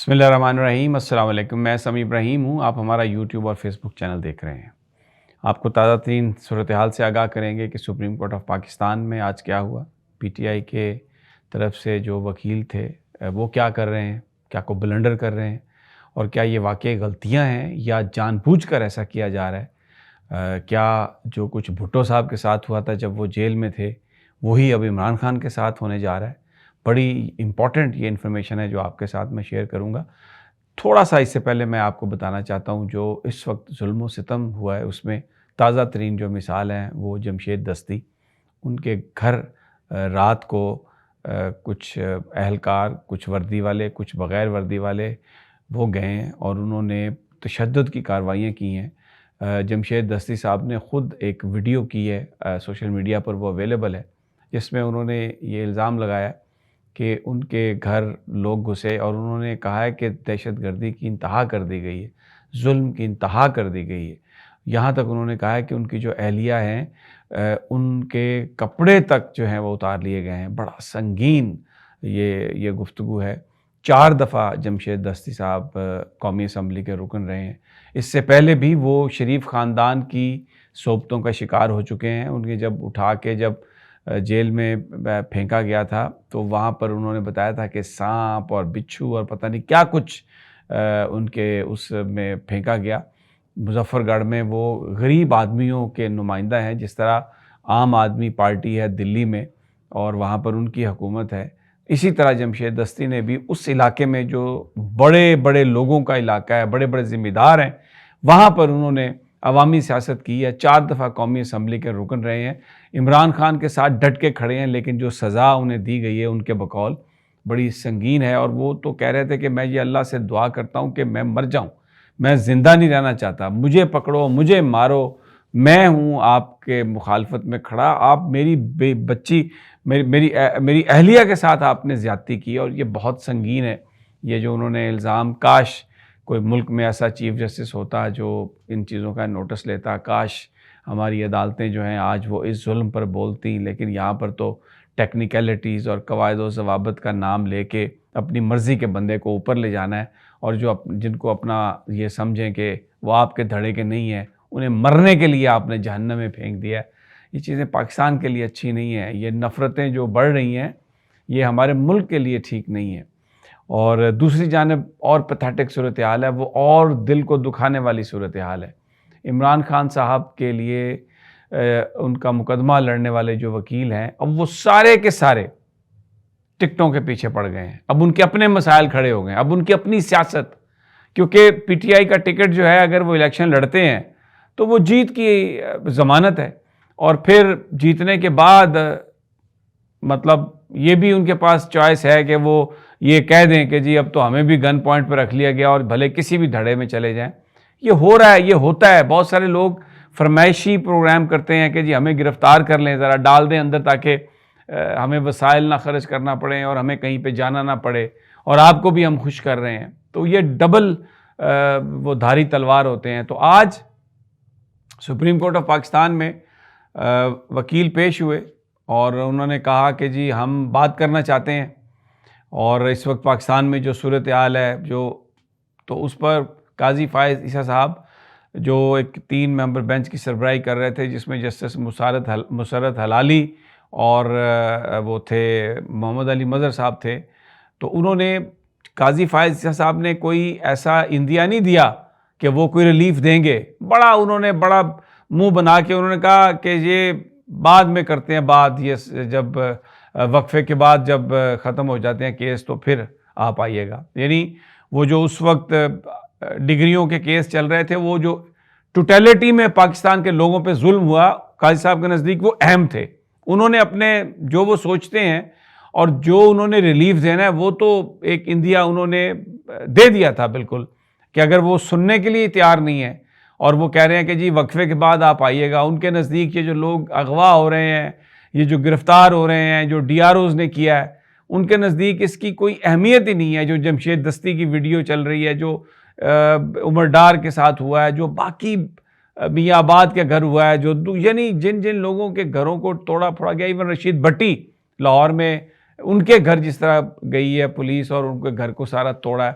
بسم اللہ الرحمن الرحیم۔ السلام علیکم، میں سمیع ابراہیم ہوں۔ آپ ہمارا یوٹیوب اور فیس بک چینل دیکھ رہے ہیں۔ آپ کو تازہ ترین صورتحال سے آگاہ کریں گے کہ سپریم کورٹ آف پاکستان میں آج کیا ہوا، پی ٹی آئی کے طرف سے جو وکیل تھے وہ کیا کر رہے ہیں، کیا کو بلنڈر کر رہے ہیں، اور کیا یہ واقعی غلطیاں ہیں یا جان بوجھ کر ایسا کیا جا رہا ہے۔ کیا جو کچھ بھٹو صاحب کے ساتھ ہوا تھا جب وہ جیل میں تھے وہی اب عمران خان کے ساتھ ہونے جا رہا ہے۔ بڑی امپورٹنٹ یہ انفارمیشن ہے جو آپ کے ساتھ میں شیئر کروں گا۔ تھوڑا سا اس سے پہلے میں آپ کو بتانا چاہتا ہوں جو اس وقت ظلم و ستم ہوا ہے اس میں تازہ ترین جو مثال ہیں وہ جمشید دستی۔ ان کے گھر رات کو کچھ اہلکار، کچھ وردی والے، کچھ بغیر وردی والے وہ گئے ہیں اور انہوں نے تشدد کی کارروائیاں کی ہیں۔ جمشید دستی صاحب نے خود ایک ویڈیو کی ہے، سوشل میڈیا پر وہ اویلیبل ہے، جس میں انہوں نے یہ الزام لگایا کہ ان کے گھر لوگ گھسے اور انہوں نے کہا ہے کہ دہشت گردی کی انتہا کر دی گئی ہے، ظلم کی انتہا کر دی گئی ہے۔ یہاں تک انہوں نے کہا ہے کہ ان کی جو اہلیہ ہیں ان کے کپڑے تک جو ہیں وہ اتار لیے گئے ہیں۔ بڑا سنگین یہ گفتگو ہے۔ 4 دفعہ جمشید دستی صاحب قومی اسمبلی کے رکن رہے ہیں۔ اس سے پہلے بھی وہ شریف خاندان کی صحبتوں کا شکار ہو چکے ہیں۔ ان کے جب اٹھا کے جب جیل میں پھینکا گیا تھا تو وہاں پر انہوں نے بتایا تھا کہ سانپ اور بچھو اور پتہ نہیں کیا کچھ ان کے اس میں پھینکا گیا۔ مظفر گڑھ میں وہ غریب آدمیوں کے نمائندہ ہیں، جس طرح عام آدمی پارٹی ہے دلی میں اور وہاں پر ان کی حکومت ہے، اسی طرح جمشید دستی نے بھی اس علاقے میں جو بڑے بڑے لوگوں کا علاقہ ہے، بڑے بڑے ذمہ دار ہیں، وہاں پر انہوں نے عوامی سیاست کی ہے۔ 4 دفعہ قومی اسمبلی کے رکن رہے ہیں، عمران خان کے ساتھ ڈٹ کے کھڑے ہیں، لیکن جو سزا انہیں دی گئی ہے ان کے بقول بڑی سنگین ہے۔ اور وہ تو کہہ رہے تھے کہ میں یہ اللہ سے دعا کرتا ہوں کہ میں مر جاؤں، میں زندہ نہیں رہنا چاہتا، مجھے پکڑو، مجھے مارو، میں ہوں آپ کے مخالفت میں کھڑا، آپ میری بچی میری اہلیہ کے ساتھ آپ نے زیادتی کی اور یہ بہت سنگین ہے۔ یہ جو انہوں نے الزام، کاش کوئی ملک میں ایسا چیف جسٹس ہوتا جو ان چیزوں کا نوٹس لیتا، کاش ہماری عدالتیں جو ہیں آج وہ اس ظلم پر بولتی، لیکن یہاں پر تو ٹیکنیکلٹیز اور قواعد و ضوابط کا نام لے کے اپنی مرضی کے بندے کو اوپر لے جانا ہے، اور جو جن کو اپنا یہ سمجھیں کہ وہ آپ کے دھڑے کے نہیں ہیں، انہیں مرنے کے لیے آپ نے جہنم میں پھینک دیا ہے۔ یہ چیزیں پاکستان کے لیے اچھی نہیں ہیں۔ یہ نفرتیں جو بڑھ رہی ہیں یہ ہمارے ملک کے لیے ٹھیک نہیں ہیں۔ اور دوسری جانب اور پیتھیٹک صورتحال ہے، وہ اور دل کو دکھانے والی صورتحال ہے۔ عمران خان صاحب کے لیے ان کا مقدمہ لڑنے والے جو وکیل ہیں، اب وہ سارے کے سارے ٹکٹوں کے پیچھے پڑ گئے ہیں۔ اب ان کے اپنے مسائل کھڑے ہو گئے ہیں، اب ان کی اپنی سیاست، کیونکہ پی ٹی آئی کا ٹکٹ جو ہے اگر وہ الیکشن لڑتے ہیں تو وہ جیت کی ضمانت ہے، اور پھر جیتنے کے بعد مطلب یہ بھی ان کے پاس چوائس ہے کہ وہ یہ کہہ دیں کہ جی اب تو ہمیں بھی گن پوائنٹ پہ رکھ لیا گیا اور بھلے کسی بھی دھڑے میں چلے جائیں۔ یہ ہو رہا ہے، یہ ہوتا ہے۔ بہت سارے لوگ فرمائشی پروگرام کرتے ہیں کہ جی ہمیں گرفتار کر لیں، ذرا ڈال دیں اندر تاکہ ہمیں وسائل نہ خرچ کرنا پڑے اور ہمیں کہیں پہ جانا نہ پڑے، اور آپ کو بھی ہم خوش کر رہے ہیں۔ تو یہ ڈبل وہ دھاری تلوار ہوتے ہیں۔ تو آج سپریم کورٹ آف پاکستان میں وکیل پیش ہوئے اور انہوں نے کہا کہ جی ہم بات کرنا چاہتے ہیں، اور اس وقت پاکستان میں جو صورتحال ہے تو اس پر قاضی فائز عیسیٰ صاحب جو ایک 3 ممبر بینچ کی سربراہی کر رہے تھے، جس میں جسٹس مسرت ہلالی اور وہ تھے محمد علی مظہر صاحب تھے، تو انہوں نے قاضی فائز عیسیٰ صاحب نے کوئی ایسا اندیا نہیں دیا کہ وہ کوئی ریلیف دیں گے۔ انہوں نے بڑا منہ بنا کے انہوں نے کہا کہ یہ بعد میں کرتے ہیں، بعد یہ جب وقفے کے بعد جب ختم ہو جاتے ہیں کیس تو پھر آپ آئیے گا۔ یعنی وہ جو اس وقت ڈگریوں کے کیس چل رہے تھے، وہ جو ٹوٹیلٹی میں پاکستان کے لوگوں پہ ظلم ہوا، قاضی صاحب کے نزدیک وہ اہم تھے۔ انہوں نے اپنے جو وہ سوچتے ہیں اور جو انہوں نے ریلیف دینا ہے وہ تو ایک اندیا انہوں نے دے دیا تھا بالکل، کہ اگر وہ سننے کے لیے تیار نہیں ہے اور وہ کہہ رہے ہیں کہ جی وقفے کے بعد آپ آئیے گا، ان کے نزدیک یہ جو لوگ اغوا ہو رہے ہیں، یہ جو گرفتار ہو رہے ہیں، جو ڈی آر اوز نے کیا ہے، ان کے نزدیک اس کی کوئی اہمیت ہی نہیں ہے۔ جو جمشید دستی کی ویڈیو چل رہی ہے، جو عمر ڈار کے ساتھ ہوا ہے، جو باقی میاں آباد کے گھر ہوا ہے، جو یعنی جن لوگوں کے گھروں کو توڑا پھوڑا گیا، ایون رشید بھٹی لاہور میں ان کے گھر جس طرح گئی ہے پولیس اور ان کے گھر کو سارا توڑا ہے،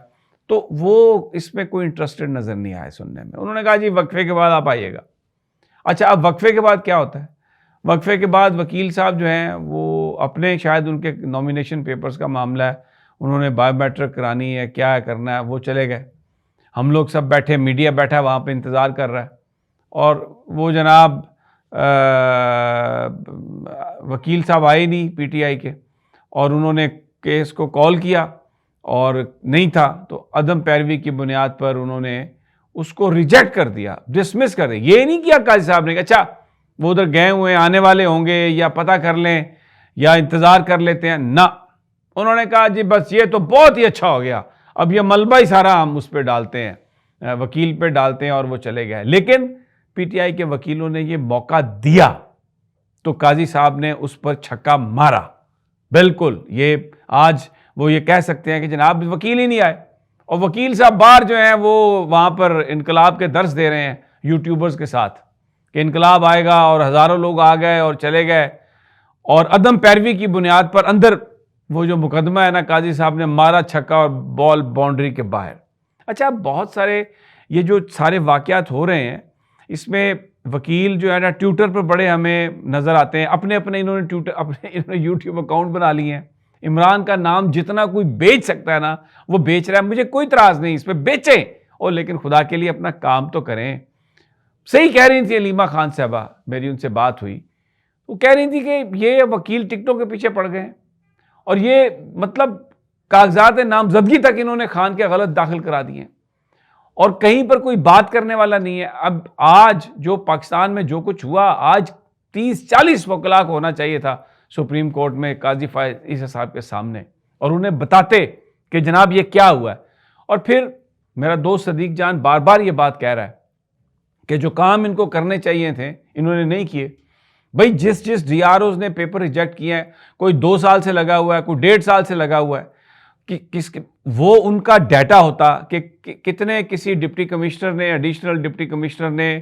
تو وہ اس میں کوئی انٹرسٹڈ نظر نہیں آئے سننے میں. انہوں نے کہا جی وقفے کے بعد آپ آئیے گا. اچھا اب وقفے کے بعد کیا ہوتا ہے؟ وقفے کے بعد وکیل صاحب جو ہیں وہ اپنے شاید ان کے نامینیشن پیپرز کا معاملہ ہے, انہوں نے بایو میٹرک کرانی ہے, کیا کرنا ہے, وہ چلے گئے. ہم لوگ سب بیٹھے, میڈیا بیٹھا وہاں پہ انتظار کر رہا ہے, اور وہ جناب وکیل صاحب آئے نہیں پی ٹی آئی کے, اور انہوں نے کیس کو کال کیا اور نہیں تھا, تو عدم پیروی کی بنیاد پر انہوں نے اس کو ریجیکٹ کر دیا, ڈسمس کر دیا. یہ نہیں کیا قاضی صاحب نے کہ اچھا وہ ادھر گئے ہوئے آنے والے ہوں گے یا پتہ کر لیں یا انتظار کر لیتے ہیں, نہ, انہوں نے کہا جی بس یہ تو بہت ہی اچھا ہو گیا, اب یہ ملبہ ہی سارا ہم اس پہ ڈالتے ہیں, وکیل پہ ڈالتے ہیں, اور وہ چلے گئے. لیکن پی ٹی آئی کے وکیلوں نے یہ موقع دیا تو قاضی صاحب نے اس پر چھکا مارا. بالکل یہ آج وہ یہ کہہ سکتے ہیں کہ جناب وکیل ہی نہیں آئے, اور وکیل صاحب باہر جو ہیں وہ وہاں پر انقلاب کے درس دے رہے ہیں یوٹیوبرز کے ساتھ کہ انقلاب آئے گا, اور ہزاروں لوگ آ گئے اور چلے گئے, اور عدم پیروی کی بنیاد پر اندر وہ جو مقدمہ ہے نا قاضی صاحب نے مارا چھکا اور بال باؤنڈری کے باہر. اچھا بہت سارے یہ جو سارے واقعات ہو رہے ہیں اس میں وکیل جو ہے نا ٹویٹر پر بڑے ہمیں نظر آتے ہیں, اپنے انہوں نے یوٹیوب اکاؤنٹ بنا لیے ہیں. عمران کا نام جتنا کوئی بیچ سکتا ہے نا وہ بیچ رہا ہے, مجھے کوئی اعتراض نہیں اس پہ, بیچیں, اور لیکن خدا کے لیے اپنا کام تو کریں. صحیح کہہ رہی تھی علیمہ خان صاحبہ, میری ان سے بات ہوئی, وہ کہہ رہی تھی کہ یہ وکیل ٹکٹوں کے پیچھے پڑ گئے ہیں, اور یہ مطلب کاغذات نامزدگی تک انہوں نے خان کے غلط داخل کرا دیے ہیں, اور کہیں پر کوئی بات کرنے والا نہیں ہے. اب آج جو پاکستان میں جو کچھ ہوا, آج 30-40 وکلاء کو ہونا چاہیے تھا سپریم کورٹ میں قاضی فائز عیسی صاحب کے سامنے, اور انہیں بتاتے کہ جناب یہ کیا ہوا ہے. اور پھر میرا دوست صدیق جان بار بار یہ بات کہہ رہا ہے کہ جو کام ان کو کرنے چاہیے تھے انہوں نے نہیں کیے. بھئی جس ڈی آر اوز نے پیپر ریجیکٹ کیے ہیں, کوئی 2 سال سے لگا ہوا ہے, کوئی 1.5 سال سے لگا ہوا ہے, وہ ان کا ڈیٹا ہوتا کہ کتنے کسی ڈپٹی کمشنر نے, ایڈیشنل ڈپٹی کمشنر نے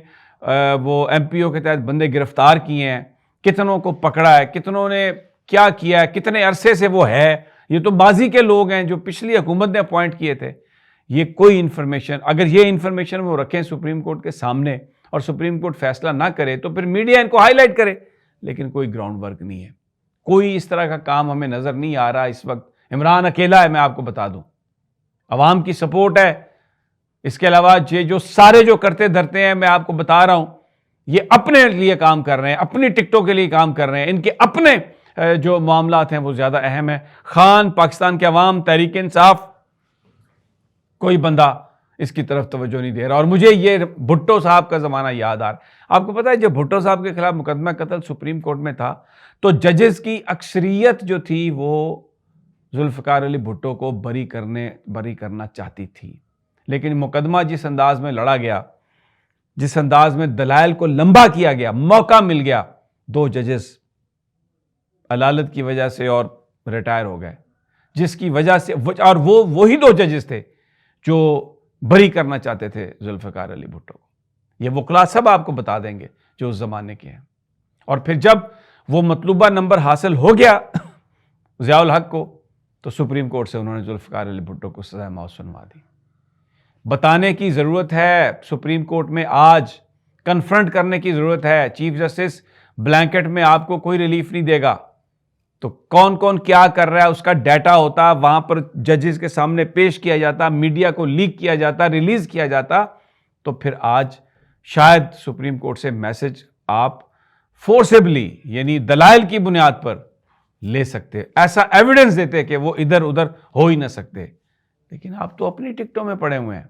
وہ ایم پی او کے تحت بندے گرفتار کیے ہیں, کتنوں کو پکڑا ہے, کتنوں نے کیا کیا ہے, کتنے عرصے سے وہ ہے. یہ تو ماضی کے لوگ ہیں جو پچھلی حکومت نے اپوائنٹ کیے تھے. یہ کوئی انفارمیشن, اگر یہ انفارمیشن وہ رکھیں سپریم کورٹ کے سامنے اور سپریم کورٹ فیصلہ نہ کرے تو پھر میڈیا ان کو ہائی لائٹ کرے, لیکن کوئی گراؤنڈ ورک نہیں ہے, کوئی اس طرح کا کام ہمیں نظر نہیں آ رہا اس وقت. عمران اکیلا ہے, میں آپ کو بتا دوں, عوام کی سپورٹ ہے, اس کے علاوہ یہ جو سارے جو کرتے دھرتے ہیں میں آپ کو بتا رہا ہوں یہ اپنے لیے کام کر رہے ہیں, اپنی ٹکٹوں کے لیے کام کر رہے ہیں, ان کے اپنے جو معاملات ہیں وہ زیادہ اہم ہیں. خان, پاکستان کے عوام, تحریک انصاف, کوئی بندہ اس کی طرف توجہ نہیں دے رہا. اور مجھے یہ بھٹو صاحب کا زمانہ یاد آ رہا. آپ کو پتا ہے جب بھٹو صاحب کے خلاف مقدمہ قتل سپریم کورٹ میں تھا تو ججز کی اکثریت جو تھی وہ ذوالفقار علی بھٹو کو بری کرنا چاہتی تھی, لیکن مقدمہ جس انداز میں لڑا گیا, جس انداز میں دلائل کو لمبا کیا گیا, موقع مل گیا, 2 ججز علالت کی وجہ سے اور ریٹائر ہو گئے, جس کی وجہ سے, اور وہی 2 ججز تھے جو بری کرنا چاہتے تھے ذوالفقار علی بھٹو کو. یہ وکلاء سب آپ کو بتا دیں گے جو اس زمانے کے ہیں. اور پھر جب وہ مطلوبہ نمبر حاصل ہو گیا ضیاء الحق کو, تو سپریم کورٹ سے انہوں نے ذوالفقار علی بھٹو کو سزائے موت سنوا دی. بتانے کی ضرورت ہے سپریم کورٹ میں, آج کنفرنٹ کرنے کی ضرورت ہے. چیف جسٹس بلینکٹ میں آپ کو کوئی ریلیف نہیں دے گا, تو کون کون کیا کر رہا ہے اس کا ڈیٹا ہوتا, وہاں پر ججز کے سامنے پیش کیا جاتا, میڈیا کو لیک کیا جاتا, ریلیز کیا جاتا, تو پھر آج شاید سپریم کورٹ سے میسج آپ فورسبلی یعنی دلائل کی بنیاد پر لے سکتے, ایسا ایویڈنس دیتے کہ وہ ادھر ادھر ہو ہی نہ سکتے. لیکن آپ تو اپنی ٹکٹوں میں پڑے ہوئے ہیں.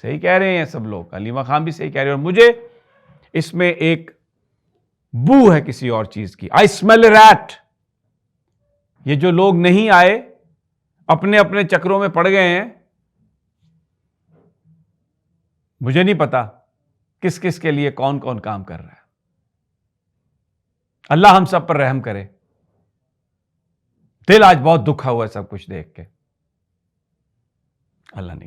صحیح کہہ رہے ہیں سب لوگ, علیمہ خان بھی صحیح کہہ رہے ہیں, اور مجھے اس میں ایک بو ہے کسی اور چیز کی. آئی اسمیل اے ریٹ. یہ جو لوگ نہیں آئے, اپنے اپنے چکروں میں پڑ گئے ہیں, مجھے نہیں پتا کس کس کے لیے کون کون کام کر رہا ہے. اللہ ہم سب پر رحم کرے. دل آج بہت دکھا ہوا ہے سب کچھ دیکھ کے. اللہ نے